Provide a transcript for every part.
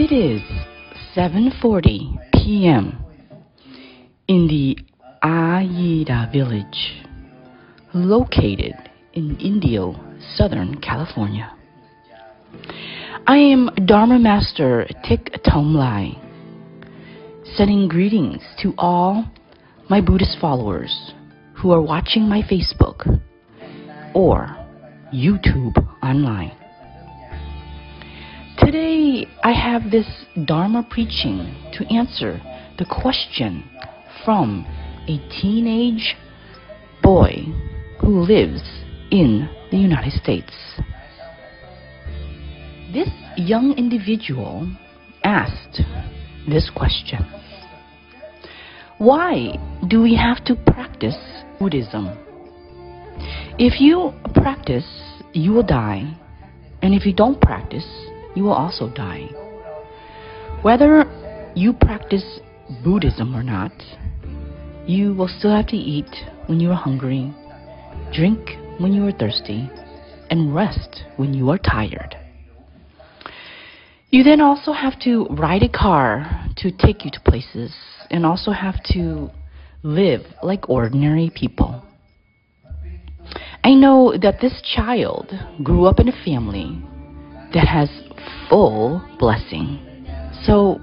It is 7:40 p.m. in the Ayida village, located in Indio, Southern California. I am Dharma Master TTT THôNG LAI, sending greetings to all my Buddhist followers who are watching my Facebook or YouTube online. Today, I have this Dharma preaching to answer the question from a teenage boy who lives in the United States. This young individual asked this question: why do we have to practice Buddhism? If you practice, you will die, and if you don't practice, you will also die. Whether you practice Buddhism or not, you will still have to eat when you are hungry, drink when you are thirsty, and rest when you are tired. You then also have to ride a car to take you to places, and also have to live like ordinary people. I know that this child grew up in a family that has full blessing, so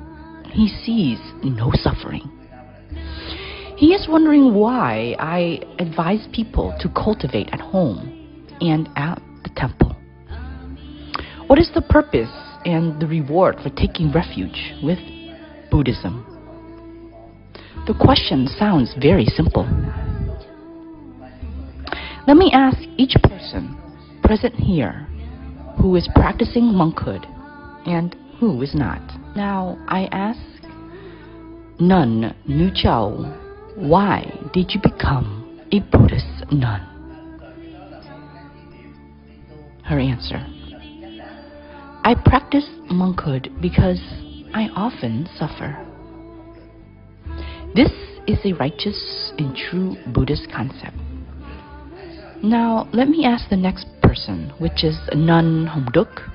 he sees no suffering. He is wondering why I advise people to cultivate at home and at the temple. What is the purpose and the reward for taking refuge with Buddhism? The question sounds very simple. Let me ask each person present here who is practicing monkhood and who is not. Now I ask Nun Nu Chao, why did you become a Buddhist nun? Her answer: I practice monkhood because I often suffer. This is a righteous and true Buddhist concept. Now let me ask the next person, which is Nun Homduk.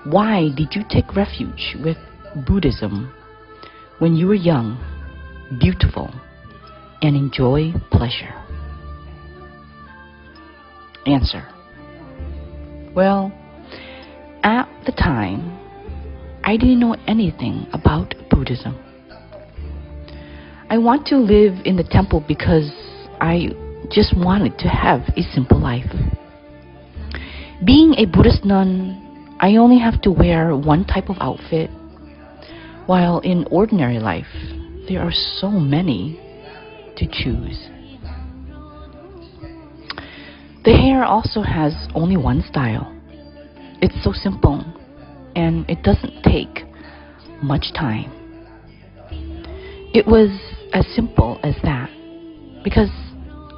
Why did you take refuge with Buddhism when you were young, beautiful, and enjoy pleasure? Answer: well, at the time, I didn't know anything about Buddhism. I want to live in the temple because I just wanted to have a simple life. Being a Buddhist nun, I only have to wear one type of outfit, while in ordinary life, there are so many to choose. The hair also has only one style. It's so simple, and it doesn't take much time. It was as simple as that, because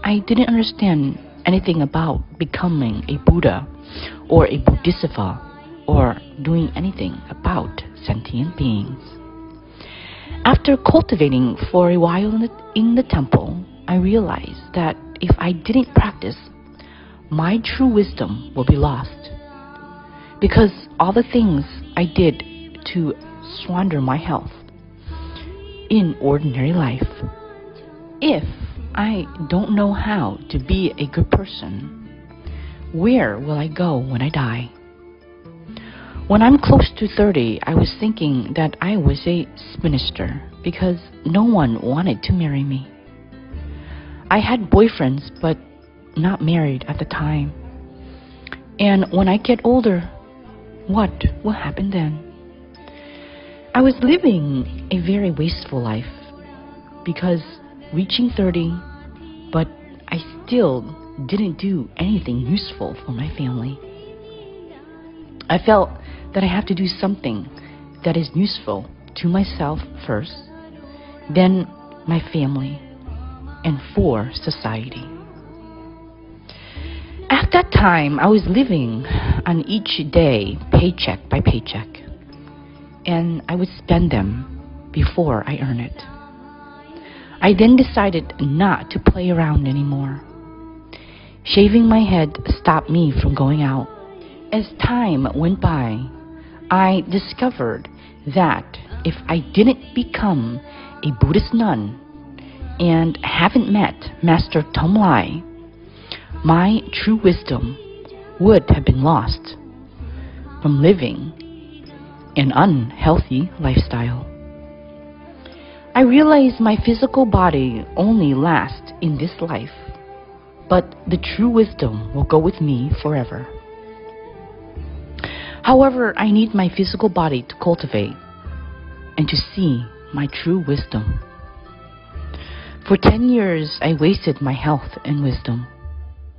I didn't understand anything about becoming a Buddha or a Bodhisattva or doing anything about sentient beings. After cultivating for a while in the temple, I realized that if I didn't practice, my true wisdom will be lost. Because all the things I did to squander my health in ordinary life, if I don't know how to be a good person, where will I go when I die? When I'm close to 30, I was thinking that I was a spinster because no one wanted to marry me. I had boyfriends, but not married at the time. And when I get older, what will happen then? I was living a very wasteful life because reaching 30, but I still didn't do anything useful for my family. I felt that I have to do something that is useful to myself first, then my family, and for society. At that time, I was living on each day, paycheck by paycheck, and I would spend them before I earn it. I then decided not to play around anymore. Shaving my head stopped me from going out. As time went by, I discovered that if I didn't become a Buddhist nun and haven't met Master Thông Lai, my true wisdom would have been lost from living an unhealthy lifestyle. I realize my physical body only lasts in this life, but the true wisdom will go with me forever. However, I need my physical body to cultivate and to see my true wisdom. For 10 years, I wasted my health and wisdom.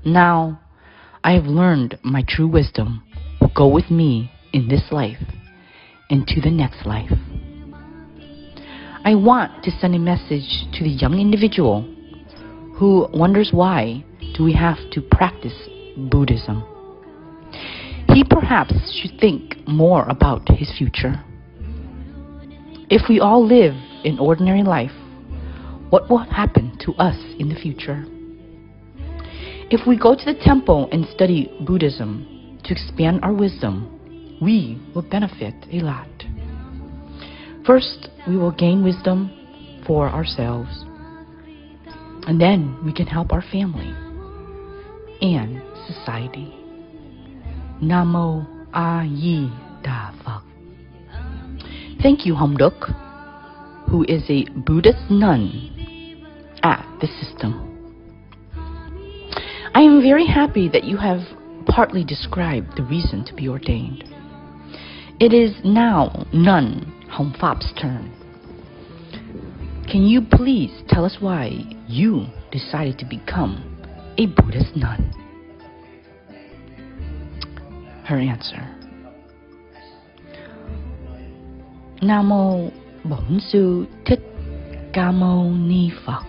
Now, I have learned my true wisdom will go with me in this life and to the next life. I want to send a message to the young individual who wonders why do we have to practice Buddhism. He perhaps should think more about his future. If we all live an ordinary life, what will happen to us in the future? If we go to the temple and study Buddhism to expand our wisdom, we will benefit a lot. First, we will gain wisdom for ourselves, and then we can help our family and society. Namo A Di Đà Phật. Thank you, Hồng Đức, who is a Buddhist nun at the system. I am very happy that you have partly described the reason to be ordained. It is now Nun Hồng Pháp turn. Can you please tell us why you decided to become a Buddhist nun? Her answer. Nam mô Bổn Sư Thích Ca Mâu Ni Phật.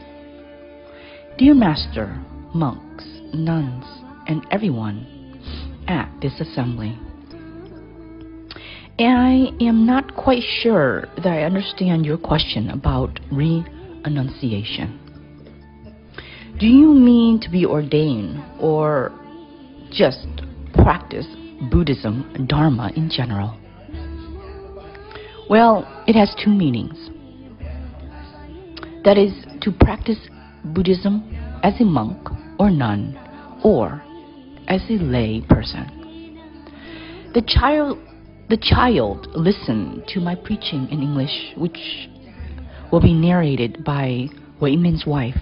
Dear Master, monks, nuns, and everyone at this assembly, I am not quite sure that I understand your question about renunciation. Do you mean to be ordained or just practice Buddhism, Dharma in general? Well, it has two meanings. That is, to practice Buddhism as a monk or nun, or as a lay person. The child listened to my preaching in English, which will be narrated by Wei Min's wife.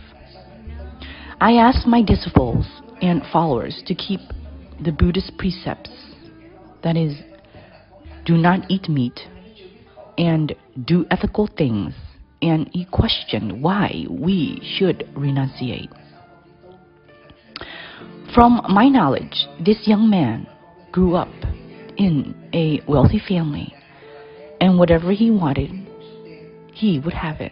I asked my disciples and followers to keep the Buddhist precepts, that is, do not eat meat and do ethical things, and he questioned why we should renunciate. From my knowledge, this young man grew up in a wealthy family, and whatever he wanted, he would have it.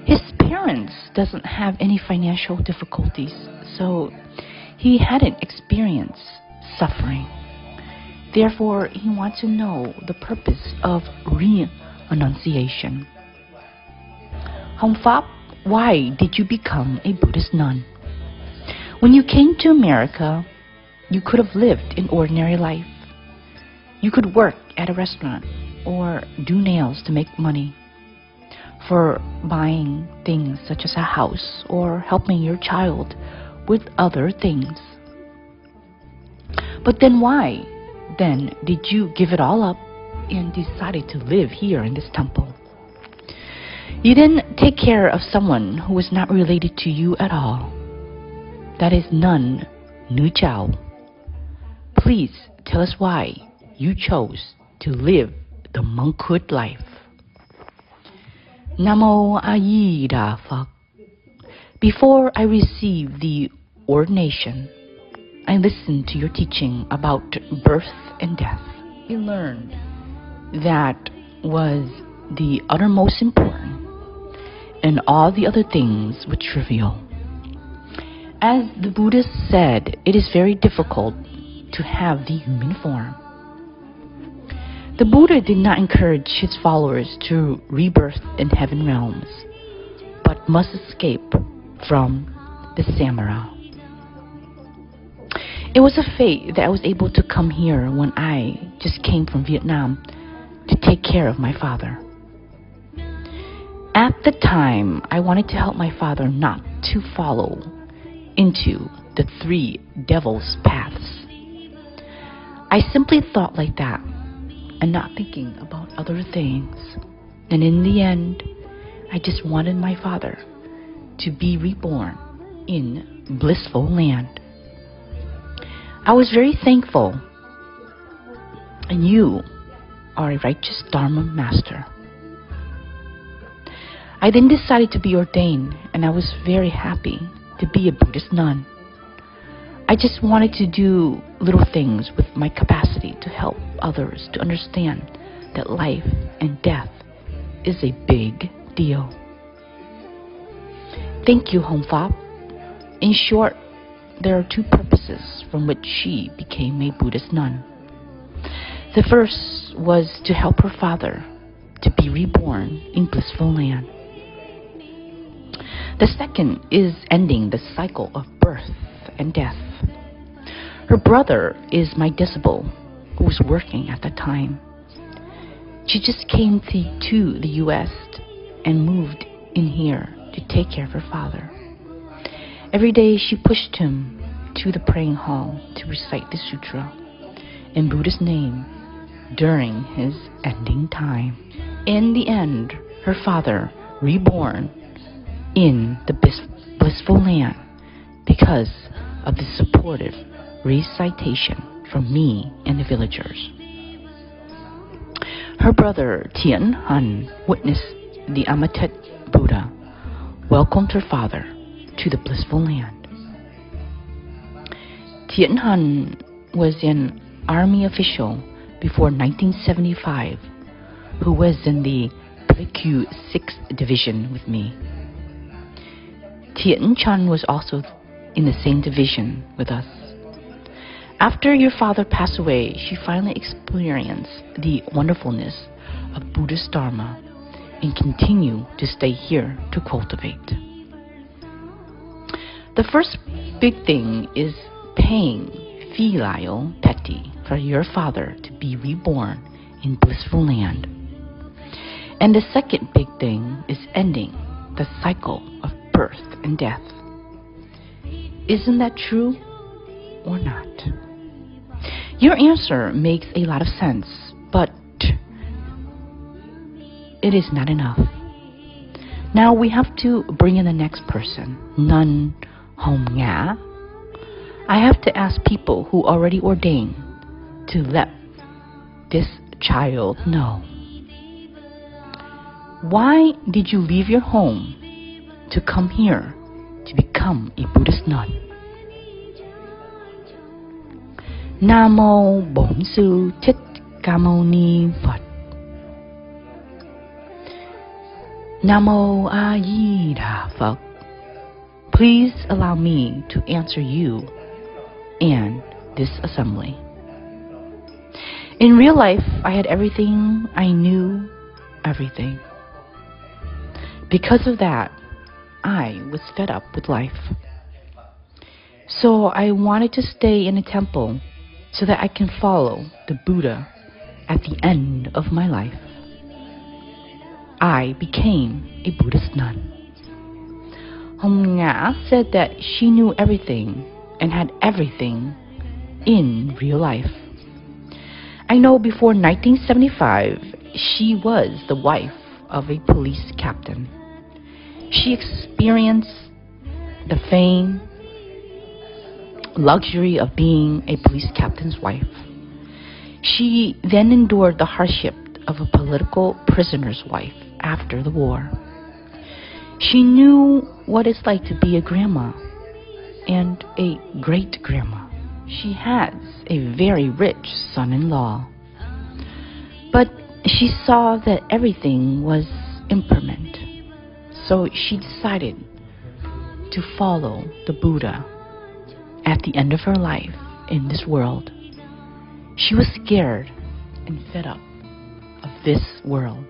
His parents doesn't have any financial difficulties, so he hadn't experienced suffering. Therefore, he wants to know the purpose of renunciation. Hồng Pháp, why did you become a Buddhist nun? When you came to America, you could have lived an ordinary life. You could work at a restaurant or do nails to make money for buying things such as a house or helping your child with other things. But then why did you give it all up and decided to live here in this temple? You didn't take care of someone who was not related to you at all. That is Nun Nu Chao. Please tell us why you chose to live the monkhood life. Namo A Di Đà Phật. Before I received the ordination, I listened to your teaching about birth and death. I learned that was the uttermost important, and all the other things were trivial. As the Buddha said, it is very difficult to have the human form. The Buddha did not encourage his followers to rebirth in heaven realms, but must escape from the Samara. It was a fate that I was able to come here when I just came from Vietnam to take care of my father. At the time, I wanted to help my father not to follow into the three devils' paths. I simply thought like that and not thinking about other things. And in the end, I just wanted my father to be reborn in blissful land. I was very thankful, and you are a righteous Dharma master. I then decided to be ordained, and I was very happy to be a Buddhist nun. I just wanted to do little things with my capacity to help others to understand that life and death is a big deal. Thank you, Hong Fop. In short, there are two purposes from which she became a Buddhist nun. The first was to help her father to be reborn in blissful land. The second is ending the cycle of birth and death. Her brother is my disciple who was working at the time. She just came to the U.S. and moved in here to take care of her father. Every day she pushed him to the praying hall to recite the sutra in Buddha's name during his ending time. In the end, her father reborn in the blissful land because of the supportive recitation from me and the villagers. Her brother Tien Han witnessed the Amatet Buddha welcomed her father to the blissful land. Tien Han was an army official before 1975 who was in the PQ 6th Division with me. Tien Chan was also in the same division with us. After your father passed away, she finally experienced the wonderfulness of Buddhist Dharma and continued to stay here to cultivate. The first big thing is paying filial piety for your father to be reborn in blissful land. And the second big thing is ending the cycle of birth and death. Isn't that true or not? Your answer makes a lot of sense, but it is not enough. Now we have to bring in the next person, Nun Hong Nga. I have to ask people who already ordained to let this child know. Why did you leave your home to come here to become a Buddhist nun? Nam mô Bổn Sư Thích Ca Mâu Ni Phật. Nam mô A Di Đà Phật. Please allow me to answer you and this assembly. In real life, I had everything. I knew everything. Because of that, I was fed up with life. So I wanted to stay in a temple so that I can follow the Buddha at the end of my life. I became a Buddhist nun. Hong Nga said that she knew everything and had everything in real life. I know before 1975, she was the wife of a police captain. She experienced the fame, luxury of being a police captain's wife. She then endured the hardship of a political prisoner's wife after the war. She knew what it's like to be a grandma and a great-grandma. She has a very rich son-in-law. But she saw that everything was impermanent. So she decided to follow the Buddha at the end of her life in this world. She was scared and fed up of this world.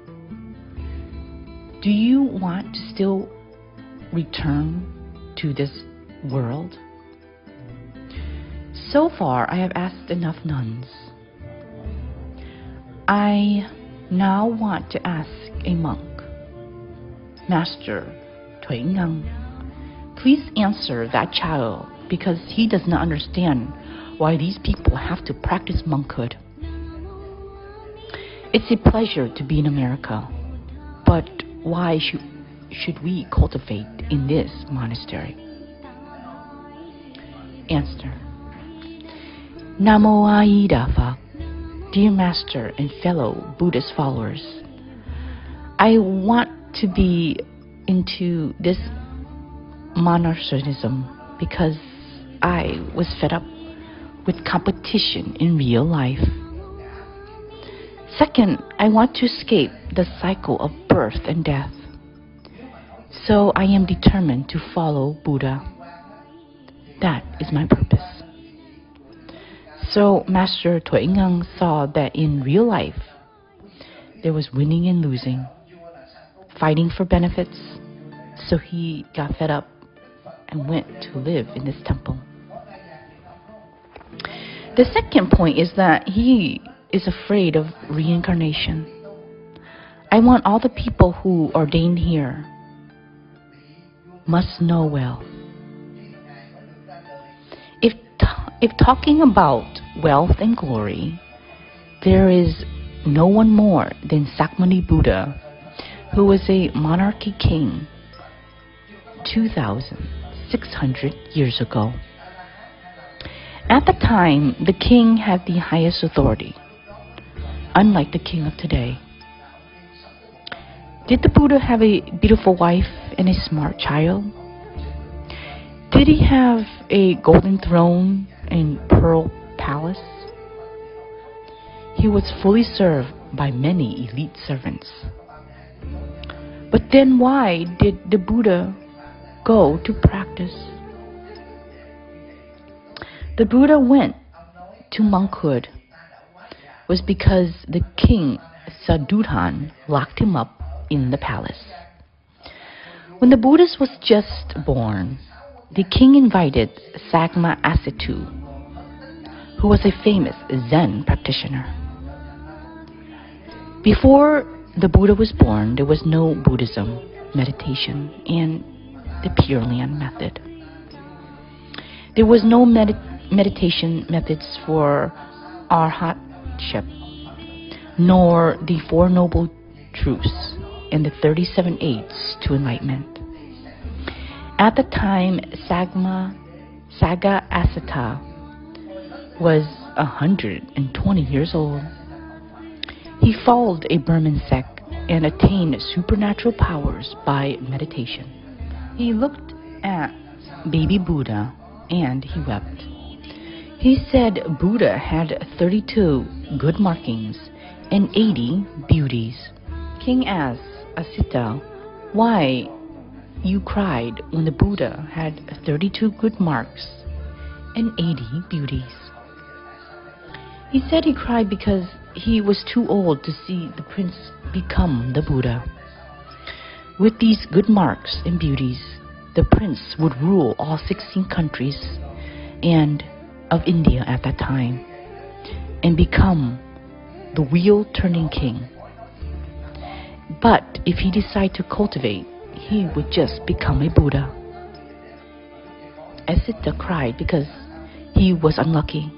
Do you want to still return to this world? So far, I have asked enough nuns. I now want to ask a monk, Master Thuong Lai, please answer that child because he does not understand why these people have to practice monkhood. It's a pleasure to be in America, but why should we cultivate in this monastery? Answer. Namo Aida. Dear Master and fellow Buddhist followers, I want to be into this monasticism because I was fed up with competition in real life. Second, I want to escape the cycle of birth and death. So I am determined to follow Buddha. That is my purpose. So Master Thuong Lai saw that in real life, there was winning and losing, fighting for benefits, so he got fed up and went to live in this temple. The second point is that he is afraid of reincarnation. I want all the people who ordained here must know well. If talking about wealth and glory, there is no one more than Sakyamuni Buddha, who was a monarchy king 2,600 years ago. At the time, the king had the highest authority, unlike the king of today. Did the Buddha have a beautiful wife and a smart child? Did he have a golden throne and pearl palace? He was fully served by many elite servants. But then why did the Buddha go to practice? The Buddha went to monkhood was because the king Sadhudan locked him up in the palace. When the Buddha was just born, the king invited Sagma Asitu, who was a famous Zen practitioner. Before the Buddha was born, there was no Buddhism, meditation, and the Pure Land method. There was no meditation methods for arhatship, nor the Four Noble Truths and the 37 Aids to Enlightenment. At the time, Saga Asata was 120 years old. He followed a Burman sect and attained supernatural powers by meditation. He looked at baby Buddha and he wept. He said Buddha had 32 good markings and 80 beauties. King asked Asita why you cried when the Buddha had 32 good marks and 80 beauties. He said he cried because he was too old to see the prince become the Buddha. With these good marks and beauties, the prince would rule all 16 countries and of India at that time and become the wheel-turning king. But if he decided to cultivate, he would just become a Buddha. Asita cried because he was unlucky.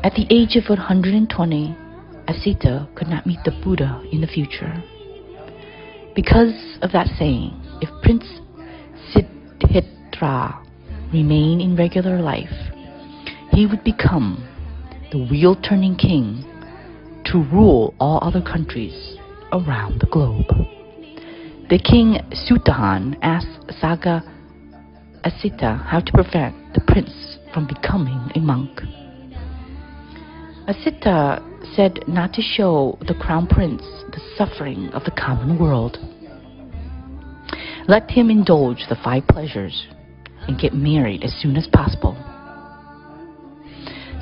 At the age of 120, Asita could not meet the Buddha in the future. Because of that saying, if Prince Siddhartha remained in regular life, he would become the wheel-turning king to rule all other countries around the globe. The king Sutahan asked Saga Asita how to prevent the prince from becoming a monk. Asita said not to show the crown prince the suffering of the common world. Let him indulge the 5 pleasures and get married as soon as possible.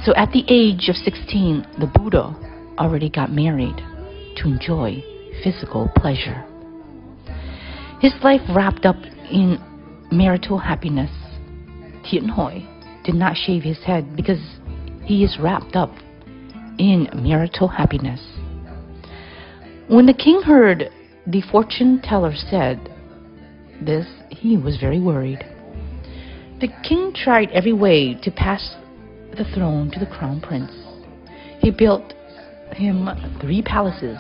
So at the age of 16, the Buddha already got married to enjoy physical pleasure. His life wrapped up in marital happiness. Thiện Hội did not shave his head because he is wrapped up in marital happiness. When the king heard the fortune teller said this, he was very worried. The king tried every way to pass the throne to the crown prince. He built him 3 palaces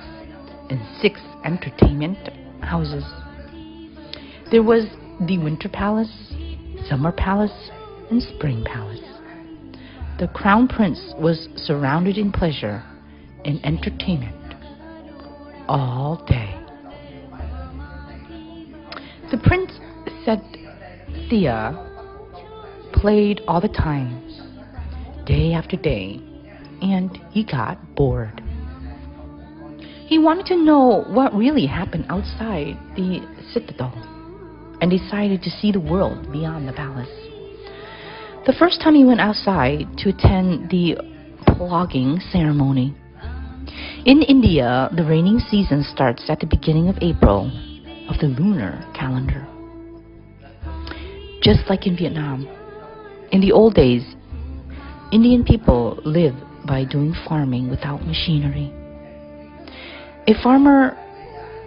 and 6 entertainment houses. There was the Winter Palace, Summer Palace, and Spring Palace. The crown prince was surrounded in pleasure and entertainment all day. The prince said Thea played all the time, day after day, and he got bored. He wanted to know what really happened outside the citadel and decided to see the world beyond the palace. The first time he went outside to attend the ploughing ceremony. In India, the raining season starts at the beginning of April of the lunar calendar. Just like in Vietnam, in the old days, Indian people lived by doing farming without machinery. A farmer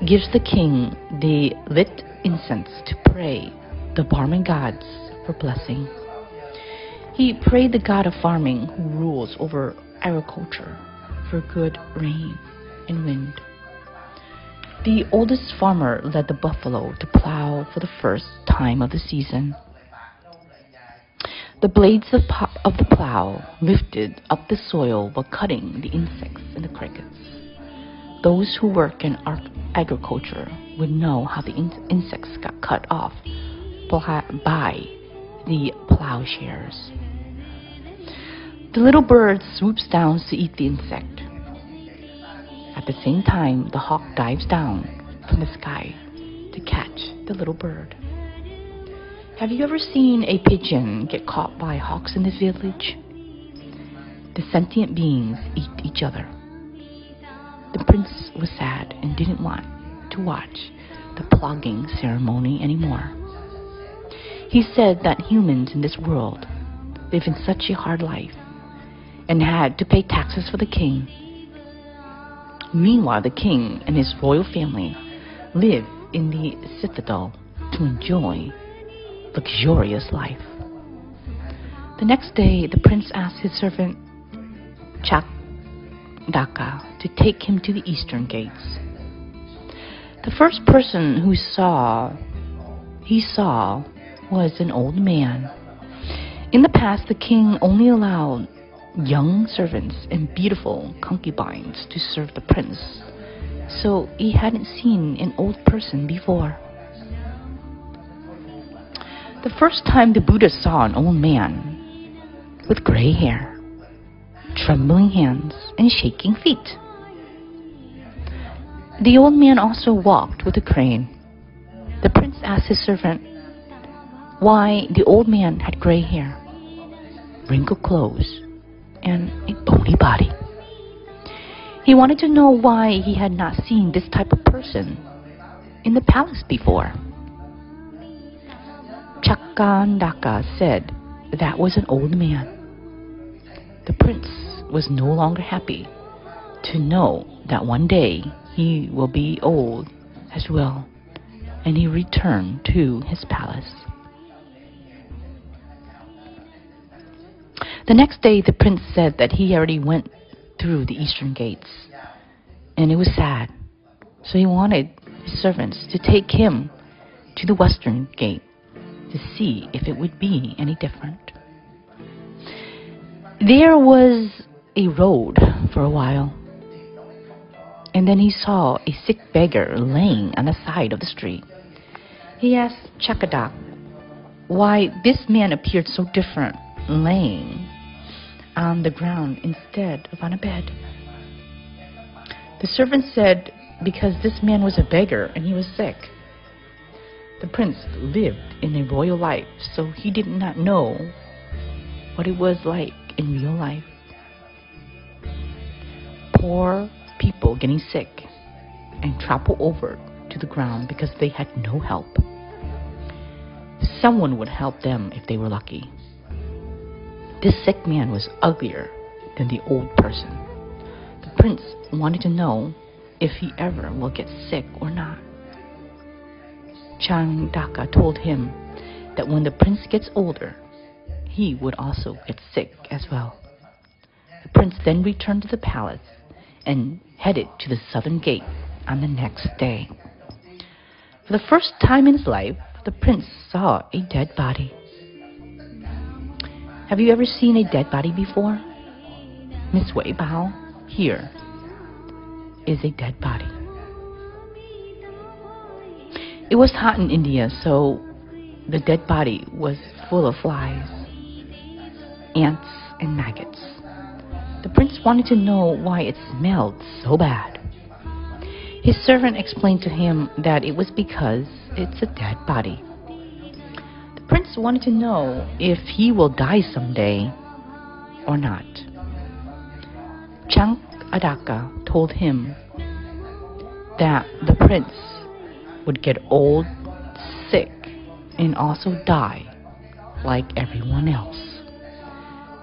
gives the king the lit incense to pray the Brahmin gods for blessing. He prayed the god of farming who rules over agriculture for good rain and wind. The oldest farmer led the buffalo to plow for the first time of the season. The blades of the plow lifted up the soil while cutting the insects and the crickets. Those who work in agriculture would know how the insects got cut off by the plowshares. The little bird swoops down to eat the insect. At the same time, the hawk dives down from the sky to catch the little bird. Have you ever seen a pigeon get caught by hawks in this village? The sentient beings eat each other. The prince was sad and didn't want to watch the ploughing ceremony anymore. He said that humans in this world live in such a hard life and had to pay taxes for the king. Meanwhile, the king and his royal family live in the citadel to enjoy luxurious life. The next day, the prince asked his servant Chakdaka to take him to the eastern gates. The first person he saw was an old man. In the past, the king only allowed young servants and beautiful concubines to serve the prince, so he hadn't seen an old person before. The first time the Buddha saw an old man with gray hair, trembling hands, and shaking feet. The old man also walked with a cane. The prince asked his servant why the old man had gray hair, wrinkled clothes, and a bony body. He wanted to know why he had not seen this type of person in the palace before. Chakandaka said that was an old man. The prince was no longer happy to know that one day he will be old as well, and he returned to his palace. The next day, the prince said that he already went through the eastern gates, and it was sad. So he wanted his servants to take him to the western gate to see if it would be any different. There was a road for a while, and then he saw a sick beggar laying on the side of the street. He asked Chakadak why this man appeared so different, laying on the ground instead of on a bed. The servant said because this man was a beggar and he was sick. The prince lived in a royal life, so he did not know what it was like in real life. Poor people getting sick and topple over to the ground because they had no help. Someone would help them if they were lucky. This sick man was uglier than the old person. The prince wanted to know if he ever will get sick or not. Chandaka told him that when the prince gets older, he would also get sick as well. The prince then returned to the palace and headed to the southern gate on the next day. For the first time in his life, the prince saw a dead body. Have you ever seen a dead body before? Miss Wei Bao, here is a dead body. It was hot in India, so the dead body was full of flies, ants, and maggots. The prince wanted to know why it smelled so bad. His servant explained to him that it was because it's a dead body. The prince wanted to know if he will die someday or not. Chandaka told him that the prince would get old, sick, and also die like everyone else.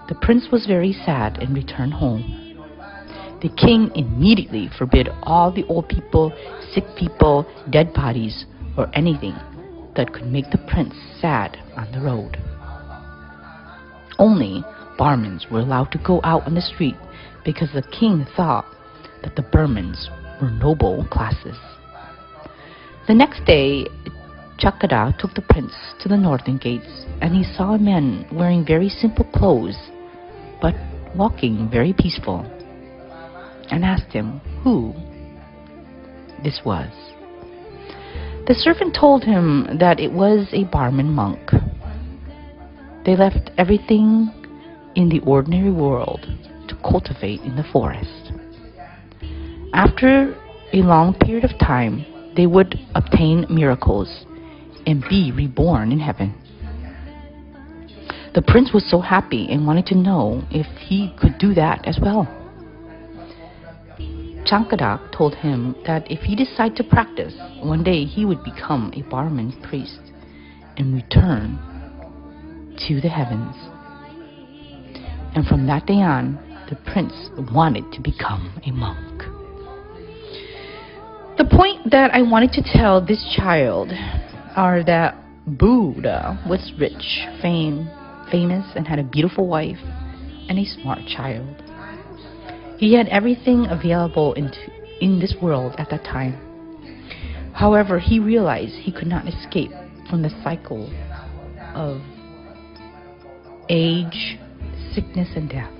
The prince was very sad and returned home. The king immediately forbid all the old people, sick people, dead bodies, or anything that could make the prince sad on the road. Only Brahmins were allowed to go out on the street because the king thought that the Brahmins were noble classes. The next day, Chakada took the prince to the northern gates, and he saw a man wearing very simple clothes, but walking very peaceful, and asked him who this was. The servant told him that it was a Brahmin monk. They left everything in the ordinary world to cultivate in the forest. After a long period of time, they would obtain miracles and be reborn in heaven. The prince was so happy and wanted to know if he could do that as well. Chankadak told him that if he decided to practice, one day he would become a Brahmin priest and return to the heavens. And from that day on, the prince wanted to become a monk. The point that I wanted to tell this child are that Buddha was rich, famous, and had a beautiful wife and a smart child. He had everything available in this world at that time. However, he realized he could not escape from the cycle of age, sickness, and death.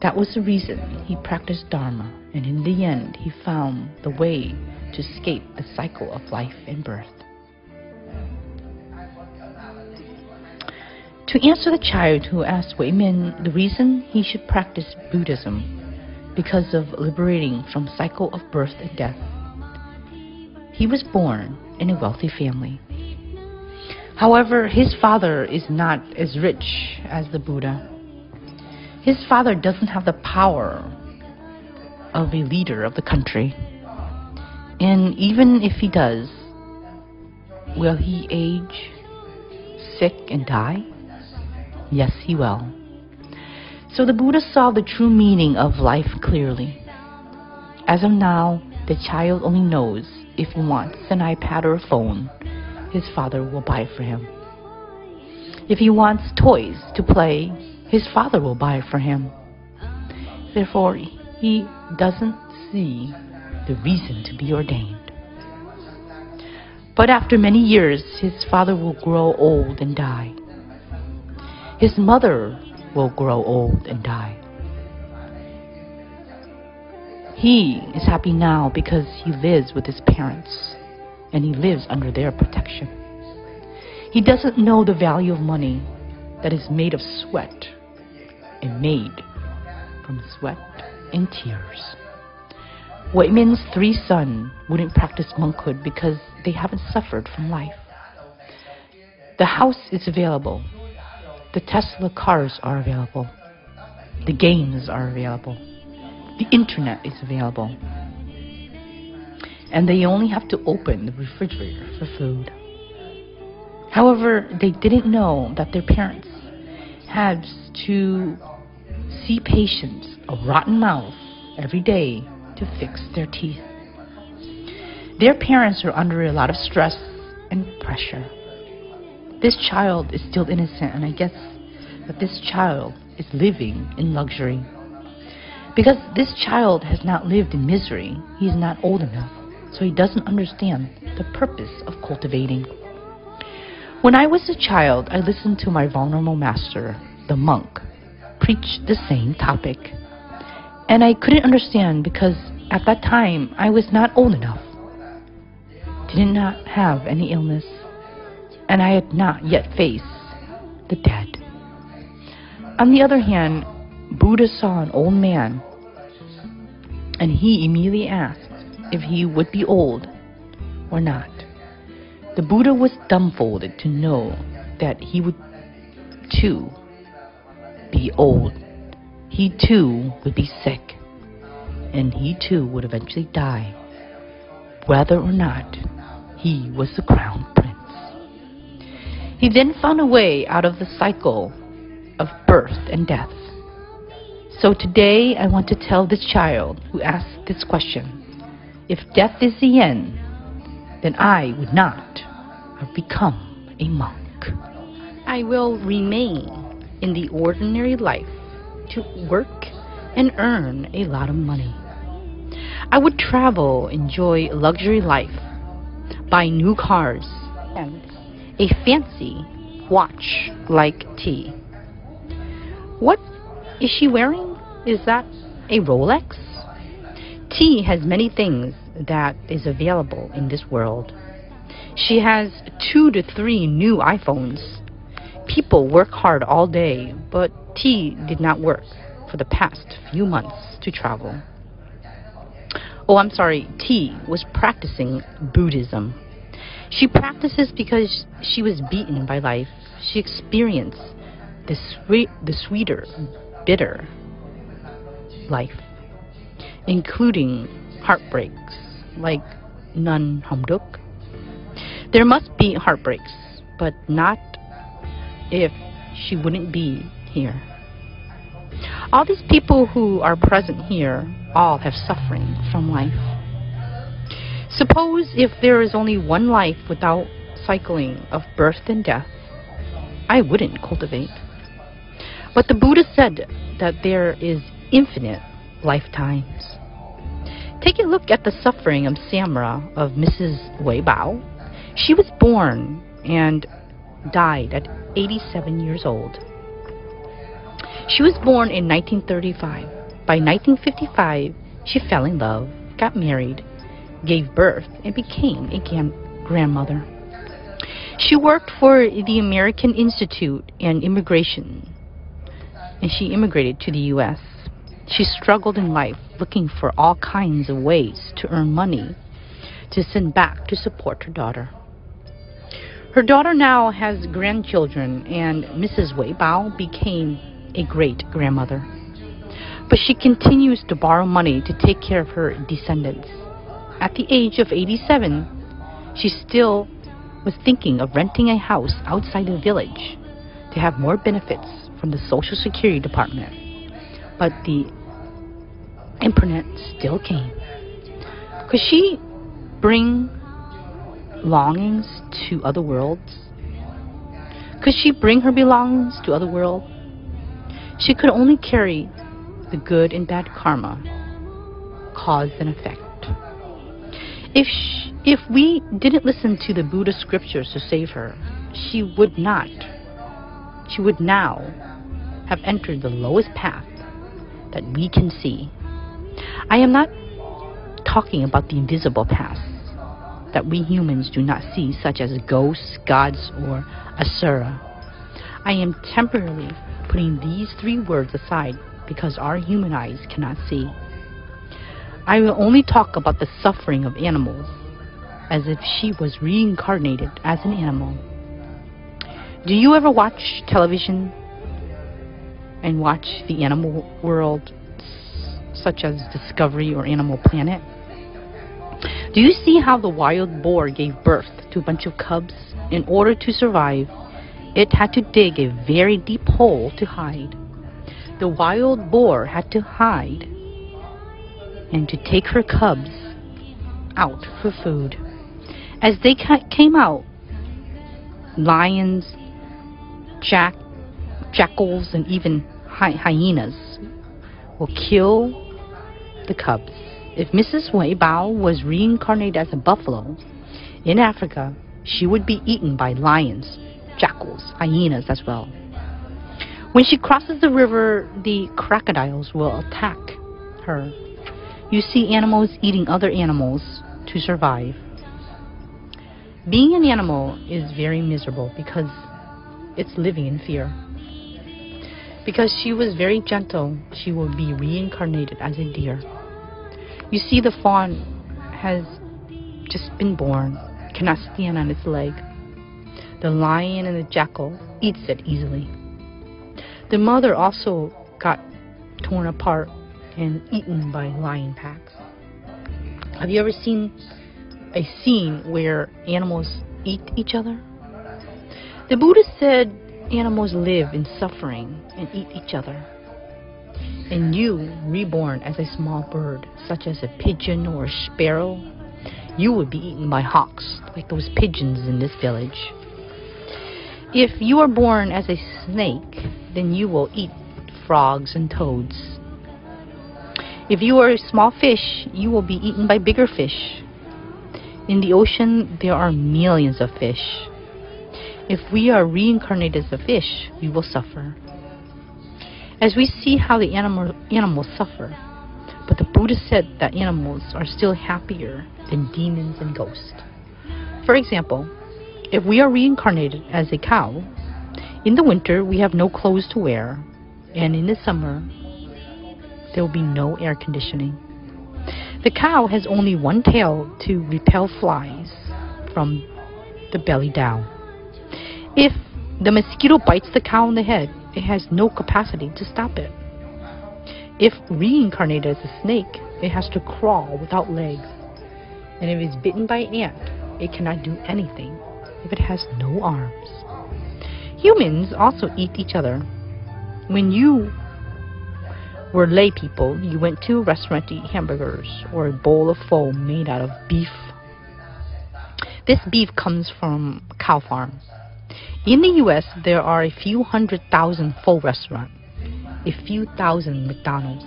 That was the reason he practiced Dharma, and in the end, he found the way to escape the cycle of life and birth. To answer the child who asked Wei Min the reason he should practice Buddhism, because of liberating from cycle of birth and death. He was born in a wealthy family. However, his father is not as rich as the Buddha. His father doesn't have the power of a leader of the country. And even if he does, will he age, sick, and die? Yes, he will. So the Buddha saw the true meaning of life clearly. As of now, the child only knows if he wants an iPad or a phone, his father will buy it for him. If he wants toys to play, his father will buy it for him. Therefore, he doesn't see the reason to be ordained. But after many years, his father will grow old and die. His mother will grow old and die. He is happy now because he lives with his parents and he lives under their protection. He doesn't know the value of money that is made of sweat and made from sweat and tears. Wei Min's 3 sons wouldn't practice monkhood because they haven't suffered from life. The house is available. The Tesla cars are available. The games are available. The internet is available. And they only have to open the refrigerator for food. However, they didn't know that their parents had to see patients, a rotten mouth, every day to fix their teeth. Their parents are under a lot of stress and pressure. This child is still innocent, and I guess that this child is living in luxury. Because this child has not lived in misery, he is not old enough, so he doesn't understand the purpose of cultivating. When I was a child, I listened to my vulnerable master, the monk, preach the same topic. And I couldn't understand because at that time, I was not old enough, did not have any illness, and I had not yet faced the dead. On the other hand, Buddha saw an old man, and he immediately asked if he would be old or not. The Buddha was dumbfounded to know that he would too be old. He too would be sick, and he too would eventually die, whether or not he was the crown prince. He then found a way out of the cycle of birth and death. So today I want to tell this child who asked this question, if death is the end, then I would not have become a monk. I will remain in the ordinary life to work and earn a lot of money. I would travel, enjoy luxury life, buy new cars, and a fancy watch like T. What is she wearing? Is that a Rolex? T has many things that is available in this world. She has 2 to 3 new iPhones. People work hard all day, but T did not work for the past few months to travel. Oh, I'm sorry, T was practicing Buddhism. She practices because she was beaten by life. She experienced the sweeter, bitter life, including heartbreaks like Nun Hamduk. There must be heartbreaks, but not if she wouldn't be here. All these people who are present here all have suffering from life. Suppose if there is only one life without cycling of birth and death, I wouldn't cultivate. But the Buddha said that there is infinite lifetimes. Take a look at the suffering of Samra of Mrs. Wei Bao. She was born and died at 87 years old. She was born in 1935. By 1955, she fell in love, got married, gave birth, and became a grandmother. She worked for the American Institute and Immigration, and she immigrated to the U.S. She struggled in life, looking for all kinds of ways to earn money to send back to support her daughter. Her daughter now has grandchildren, and Mrs. Wei Bao became a great-grandmother. But she continues to borrow money to take care of her descendants. At the age of 87, she still was thinking of renting a house outside the village to have more benefits from the Social Security Department. But the internet still came. Could she bring longings to other worlds? Could she bring her belongings to other worlds? She could only carry the good and bad karma, cause and effect. If we didn't listen to the Buddha scriptures to save her, she would now have entered the lowest path that we can see. I am not talking about the invisible paths that we humans do not see, such as ghosts, gods, or asura. I am temporarily putting these 3 words aside because our human eyes cannot see. I will only talk about the suffering of animals as if she was reincarnated as an animal. Do you ever watch television and watch the animal world, such as Discovery or Animal Planet? Do you see how the wild boar gave birth to a bunch of cubs? In order to survive, it had to dig a very deep hole to hide. The wild boar had to hide and to take her cubs out for food. As they came out, lions, jackals, and even hyenas will kill the cubs. If Mrs. Wei Bao was reincarnated as a buffalo in Africa, she would be eaten by lions, jackals, hyenas as well. When she crosses the river, the crocodiles will attack her. You see animals eating other animals to survive. Being an animal is very miserable because it's living in fear. Because she was very gentle, she will be reincarnated as a deer. You see, the fawn has just been born, cannot stand on its leg. The lion and the jackal eats it easily. The mother also got torn apart and eaten by lion packs. Have you ever seen a scene where animals eat each other? The Buddha said animals live in suffering and eat each other. And you, reborn as a small bird, such as a pigeon or a sparrow, you would be eaten by hawks, like those pigeons in this village. If you are born as a snake, then you will eat frogs and toads. If you are a small fish, you will be eaten by bigger fish. In the ocean, there are millions of fish. If we are reincarnated as a fish, we will suffer. As we see how the animals suffer, but the Buddha said that animals are still happier than demons and ghosts. For example, if we are reincarnated as a cow, in the winter we have no clothes to wear, and in the summer there will be no air conditioning. The cow has only one tail to repel flies from the belly down. If the mosquito bites the cow in the head, it has no capacity to stop it. If reincarnated as a snake, it has to crawl without legs. And if it's bitten by an ant, it cannot do anything if it has no arms. Humans also eat each other. When you were lay people, you went to a restaurant to eat hamburgers or a bowl of pho made out of beef. This beef comes from cow farms. In the US, there are a few 100,000 pho restaurants, a few thousand McDonald's,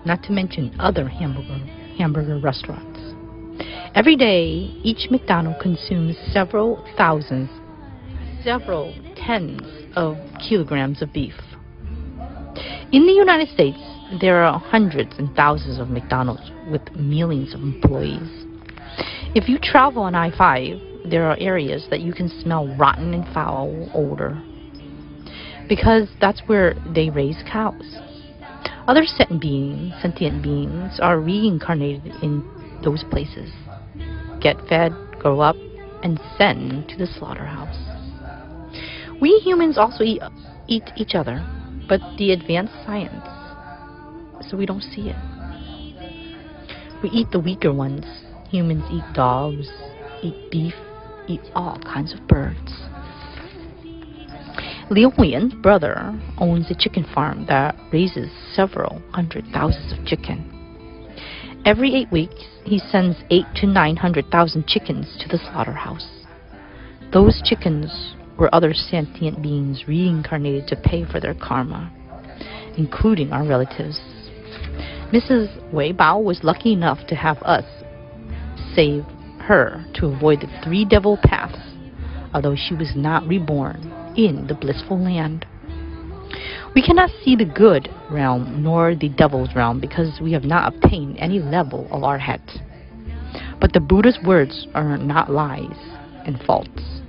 not to mention other hamburger restaurants. Every day, each McDonald's consumes several tens of kilograms of beef. In the United States, there are hundreds and thousands of McDonald's with millions of employees. If you travel on I-5, there are areas that you can smell rotten and foul odor, because that's where they raise cows. Other sentient beings are reincarnated in those places, get fed, grow up, and sent to the slaughterhouse. We humans also eat each other, but the advanced science, so we don't see it. We eat the weaker ones. Humans eat dogs, eat beef, eat all kinds of birds. Liu Huiyan's brother owns a chicken farm that raises several 100,000 of chicken. Every 8 weeks, he sends 800,000 to 900,000 chickens to the slaughterhouse. Those chickens were other sentient beings reincarnated to pay for their karma, including our relatives. Mrs. Wei Bao was lucky enough to have us save her to avoid the 3 devil paths, although she was not reborn in the blissful land. We cannot see the good realm nor the devil's realm because we have not obtained any level of arhat. But the Buddha's words are not lies and faults.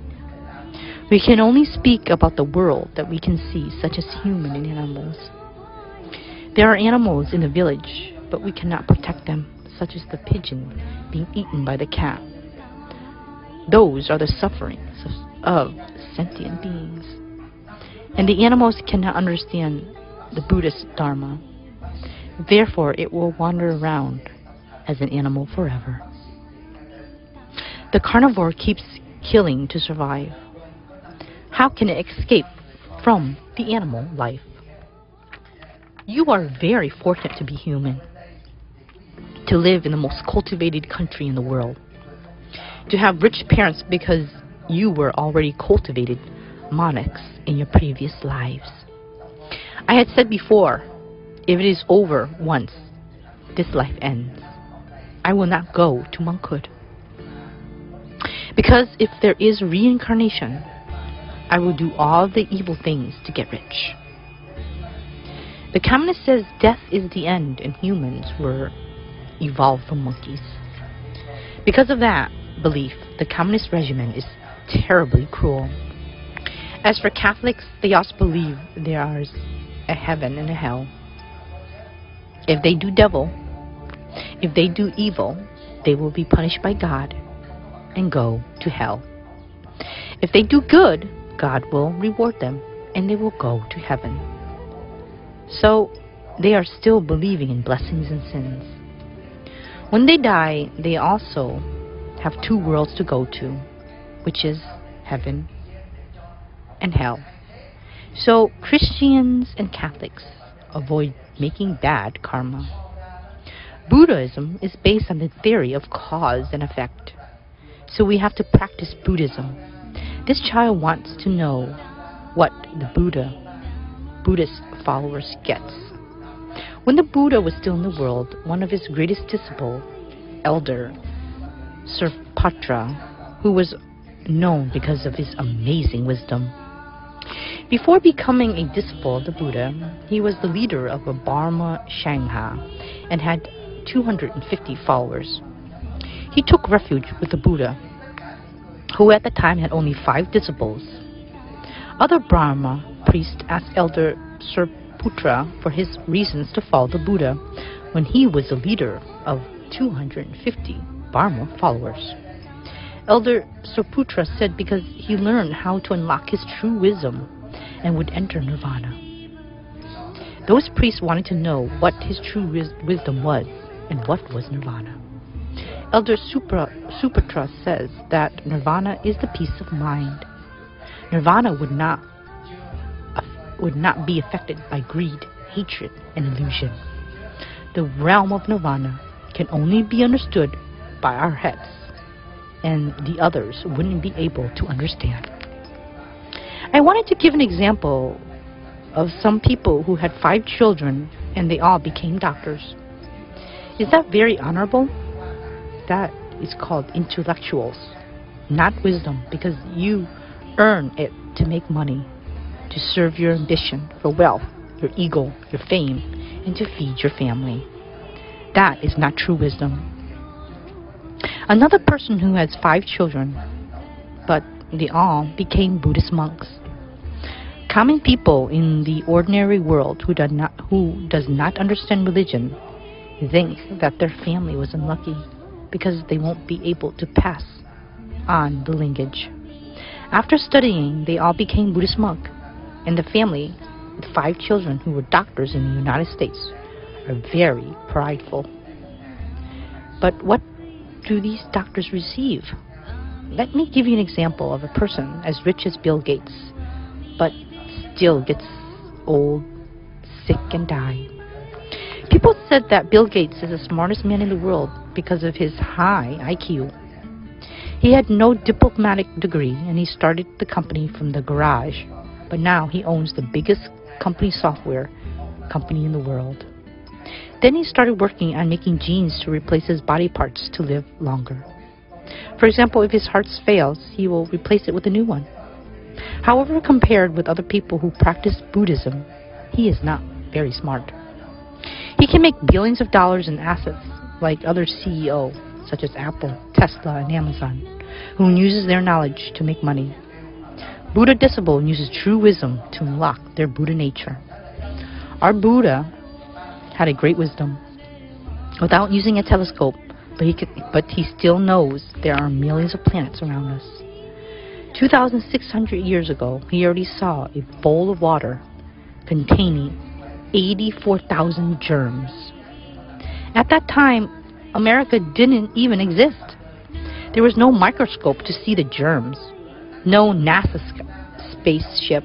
We can only speak about the world that we can see, such as human and animals. There are animals in the village, but we cannot protect them, such as the pigeon being eaten by the cat. Those are the sufferings of sentient beings. And the animals cannot understand the Buddhist Dharma. Therefore, it will wander around as an animal forever. The carnivore keeps killing to survive. How can it escape from the animal life? You are very fortunate to be human. to live in the most cultivated country in the world, to have rich parents because you were already cultivated monarchs in your previous lives. I had said before, if it is over once, this life ends. I will not go to monkhood. Because if there is reincarnation, I will do all the evil things to get rich. The communist says death is the end and humans were evolved from monkeys. Because of that belief, the communist regime is terribly cruel. As for Catholics, they also believe there is a heaven and a hell. If they do evil, they will be punished by God and go to hell. If they do good, God will reward them and they will go to heaven. So they are still believing in blessings and sins. When they die, they also have two worlds to go to, which is heaven and hell. So Christians and Catholics avoid making bad karma. Buddhism is based on the theory of cause and effect. So we have to practice Buddhism. This child wants to know what the Buddhist followers gets. When the Buddha was still in the world, one of his greatest disciples, Elder Saripatra, who was known because of his amazing wisdom. Before becoming a disciple of the Buddha, he was the leader of a Dharma Sangha and had 250 followers. He took refuge with the Buddha, who at the time had only 5 disciples. Other Brahma priests asked Elder Saripatra for his reasons to follow the Buddha when he was the leader of 250 Dharma followers. Elder Saripatra said because he learned how to unlock his true wisdom and would enter nirvana. Those priests wanted to know what his true wisdom was and what was nirvana. Elder Saripatra says that nirvana is the peace of mind. Nirvana would not be affected by greed, hatred, and illusion. The realm of nirvana can only be understood by our heads, and the others wouldn't be able to understand. I wanted to give an example of some people who had 5 children and they all became doctors. Is that very honorable? That is called intellectuals, not wisdom, because you earn it to make money, to serve your ambition for wealth, your ego, your fame, and to feed your family. That is not true wisdom. Another person who has 5 children, but they all became Buddhist monks. Common people in the ordinary world who does not understand religion think that their family was unlucky because they won't be able to pass on the lineage. After studying, they all became Buddhist monk, and the family with 5 children who were doctors in the United States are very prideful. But what do these doctors receive? Let me give you an example of a person as rich as Bill Gates, but still gets old, sick, and die. People said that Bill Gates is the smartest man in the world because of his high IQ. He had no diplomatic degree and he started the company from the garage, but now he owns the biggest software company in the world. Then he started working on making genes to replace his body parts to live longer. For example, if his heart fails, he will replace it with a new one. However, compared with other people who practice Buddhism, he is not very smart. He can make billions of dollars in assets like other CEOs such as Apple, Tesla, and Amazon, who uses their knowledge to make money. Buddha disciple uses true wisdom to unlock their Buddha nature. Our Buddha had a great wisdom without using a telescope, but he still knows there are millions of planets around us. 2,600 years ago, he already saw a bowl of water containing 84,000 germs. At that time, America didn't even exist. There was no microscope to see the germs, no NASA spaceship,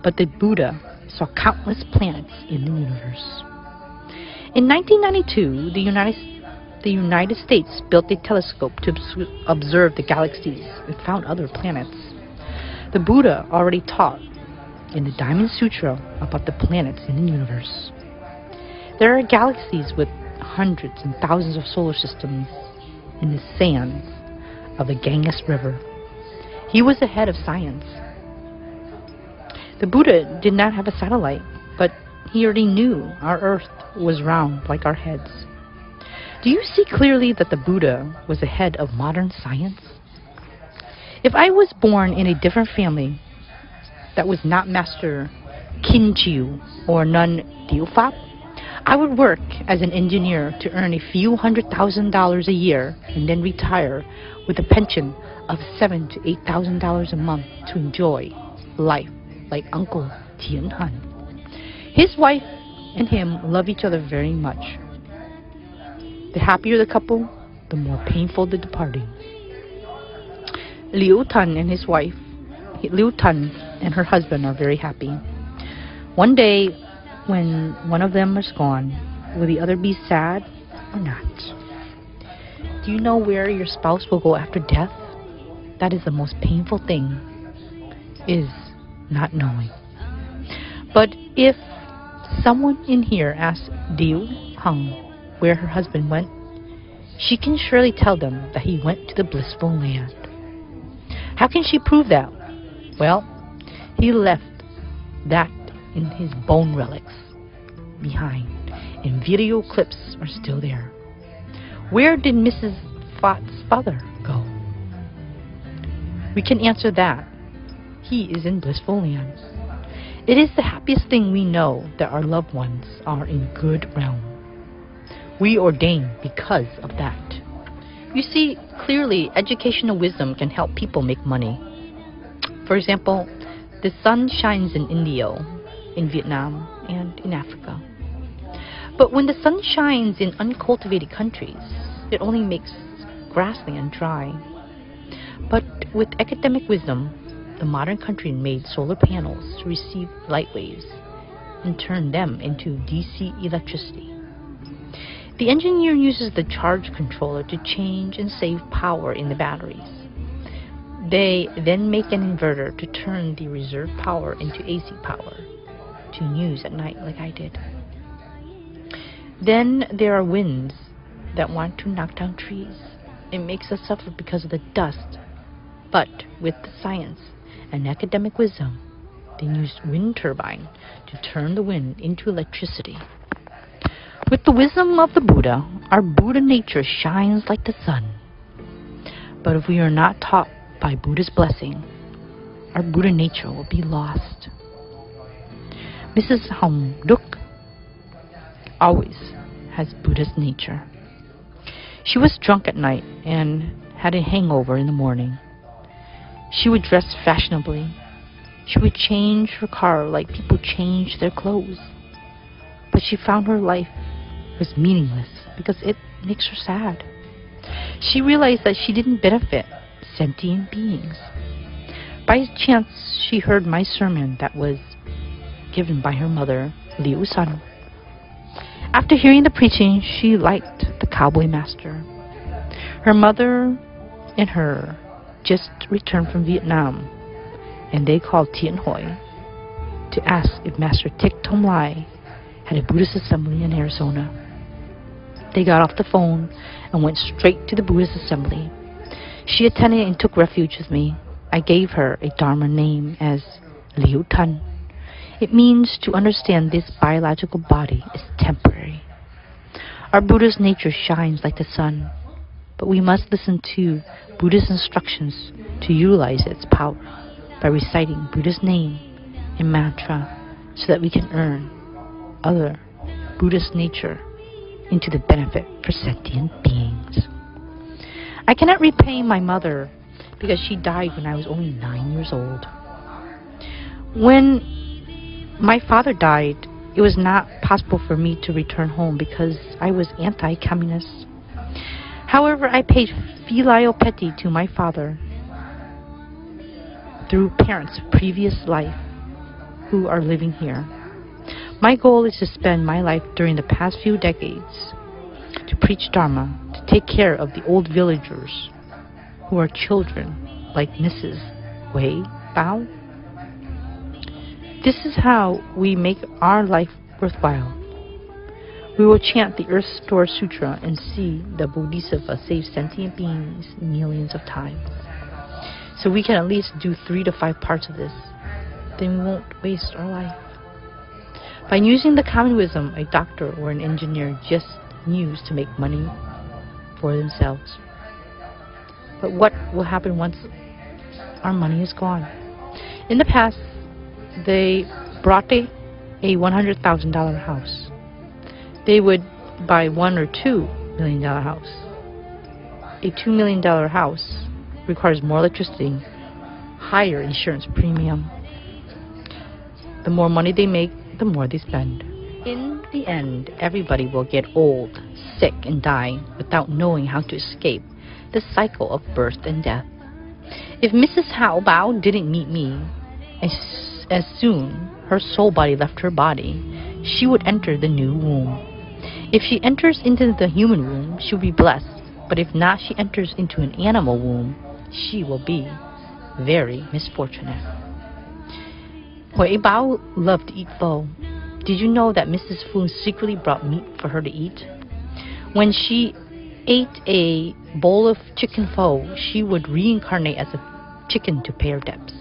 but the Buddha saw countless planets in the universe. In 1992, the United the United States built a telescope to observe the galaxies and found other planets. The Buddha already taught in the Diamond Sutra about the planets in the universe. There are galaxies with hundreds and thousands of solar systems in the sands of the Ganges River. He was ahead of science. The Buddha did not have a satellite, but he already knew our earth was round like our heads. Do you see clearly that the Buddha was ahead of modern science? If I was born in a different family that was not Master Kinchiu or Nun Diufap, I would work as an engineer to earn a few $100,000 a year and then retire with a pension of $7,000 to $8,000 a month to enjoy life like Uncle Tien Han. His wife and him love each other very much. The happier the couple, the more painful the departing. Liu Tan and his wife, Liu Tan and her husband are very happy. One day, when one of them is gone, will the other be sad or not? Do you know where your spouse will go after death? That is the most painful thing, is not knowing. But if someone in here asks Liu Hong where her husband went, she can surely tell them that he went to the blissful land. How can she prove that? Well, he left that in his bone relics behind, and video clips are still there. Where did Mrs. Fat's father go? We can answer that. He is in blissful lands. It is the happiest thing we know that our loved ones are in good realm. We ordain because of that. You see, clearly, educational wisdom can help people make money. For example, the sun shines in Indio, in Vietnam, and in Africa. But when the sun shines in uncultivated countries, it only makes grassland dry. But with academic wisdom, the modern country made solar panels to receive light waves and turn them into DC electricity. The engineer uses the charge controller to change and save power in the batteries. They then make an inverter to turn the reserve power into AC power to use at night like I did. Then there are winds that want to knock down trees. It makes us suffer because of the dust. But with the science and academic wisdom, they use wind turbine to turn the wind into electricity. With the wisdom of the Buddha, our Buddha nature shines like the sun. But if we are not taught by Buddha's blessing, our Buddha nature will be lost. Mrs. Hong Duk always has Buddha's nature. She was drunk at night and had a hangover in the morning. She would dress fashionably. She would change her car like people change their clothes. But she found her life was meaningless because it makes her sad. She realized that she didn't benefit sentient beings. By chance, she heard my sermon that was given by her mother, Liu San. After hearing the preaching, she liked the cowboy master. Her mother and her just returned from Vietnam, and they called Tien Hoi to ask if Master TTT THôNG LAI had a Buddhist assembly in Arizona. They got off the phone and went straight to the Buddhist assembly. She attended and took refuge with me. I gave her a Dharma name as Liu Tan. It means to understand this biological body is temporary. Our Buddha's nature shines like the sun, but we must listen to Buddha's instructions to utilize its power by reciting Buddha's name and mantra so that we can earn other Buddhist nature into the benefit for sentient beings. I cannot repay my mother because she died when I was only 9 years old. When my father died, it was not possible for me to return home because I was anti-communist. However, I paid filial piety to my father through parents of previous life who are living here. My goal is to spend my life during the past few decades to preach Dharma, to take care of the old villagers who are children, like Mrs. Wei Bao. This is how we make our life worthwhile. We will chant the Earth Store Sutra and see the Bodhisattva save sentient beings millions of times. So we can at least do 3 to 5 parts of this. Then we won't waste our life. By using the common wisdom, a doctor or an engineer just use to make money for themselves. But what will happen once our money is gone? In the past, they brought a $100,000 house. They would buy $1 or $2 million house. A $2 million house requires more electricity, higher insurance premium. The more money they make, the more they spend. In the end, everybody will get old, sick, and die without knowing how to escape the cycle of birth and death. If Mrs. Hao Bao didn't meet me, as soon her soul body left her body, she would enter the new womb. If she enters into the human womb, she will be blessed. But if not, she enters into an animal womb, she will be very misfortunate. Hui Bao loved to eat pho. Did you know that Mrs. Fu secretly brought meat for her to eat? When she ate a bowl of chicken pho, she would reincarnate as a chicken to pay her debts.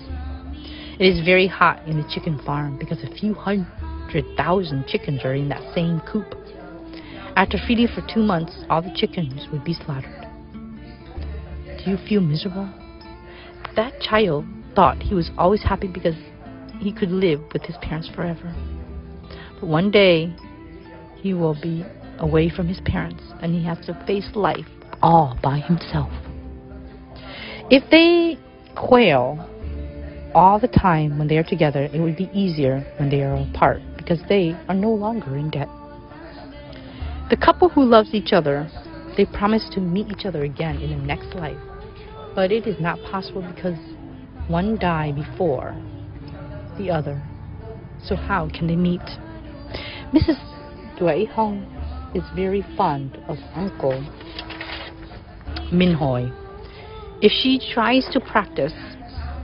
It is very hot in the chicken farm because a few 100,000 chickens are in that same coop. After feeding for 2 months, all the chickens would be slaughtered. Do you feel miserable? That child thought he was always happy because he could live with his parents forever. But one day, he will be away from his parents and he has to face life all by himself. If they quail all the time when they are together, it would be easier when they are apart because they are no longer in debt. The couple who loves each other, they promise to meet each other again in the next life. But it is not possible because one died before the other. So how can they meet? Mrs. Dui Hong is very fond of Uncle Min Hoi. If she tries to practice,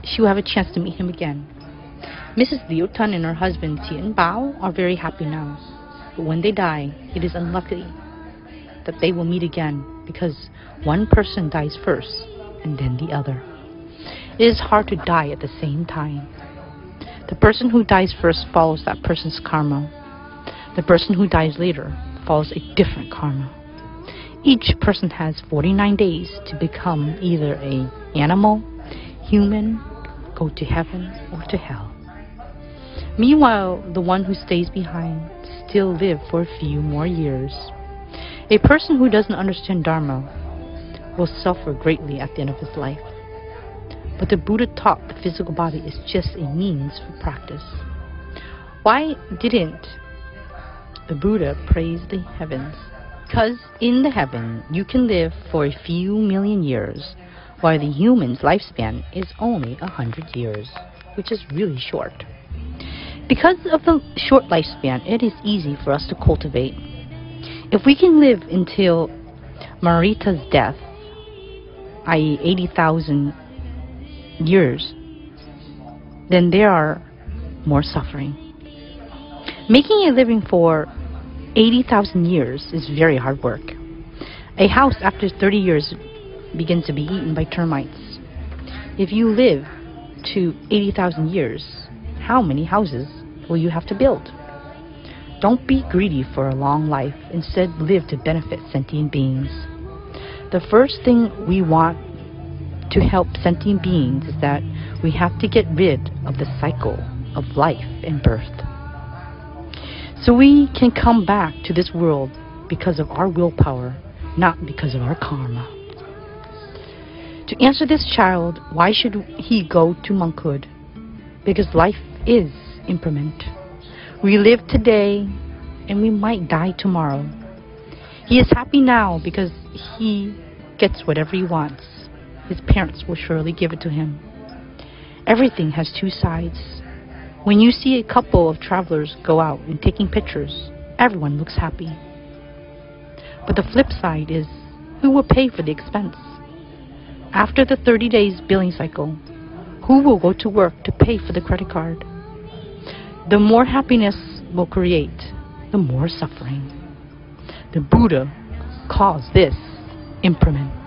she will have a chance to meet him again. Mrs. Liu Tun and her husband Tien Bao are very happy now. But when they die, it is unlucky that they will meet again because one person dies first and then the other. It is hard to die at the same time. The person who dies first follows that person's karma. The person who dies later follows a different karma. Each person has 49 days to become either an animal, human, go to heaven, or to hell. Meanwhile, the one who stays behind still live for a few more years. A person who doesn't understand Dharma will suffer greatly at the end of his life. But the Buddha taught the physical body is just a means for practice. Why didn't the Buddha praise the heavens? Because in the heaven, you can live for a few million years, while the human's lifespan is only 100 years, which is really short. Because of the short lifespan, it is easy for us to cultivate. If we can live until Marita's death, i.e. 80,000 years, then there are more suffering. Making a living for 80,000 years is very hard work. A house after 30 years begins to be eaten by termites. If you live to 80,000 years, how many houses will you have to build? Don't be greedy for a long life. Instead, live to benefit sentient beings. The first thing we want to help sentient beings is that we have to get rid of the cycle of life and birth. So we can come back to this world because of our willpower, not because of our karma. To answer this child, why should he go to monkhood? Because life is impermanent. We live today and we might die tomorrow. He is happy now because he gets whatever he wants. His parents will surely give it to him. Everything has two sides. When you see a couple of travelers go out and taking pictures, everyone looks happy. But the flip side is Who will pay for the expense? After the 30 days billing cycle, who will go to work to pay for the credit card? The more happiness will create, the more suffering. The Buddha calls this impermanent.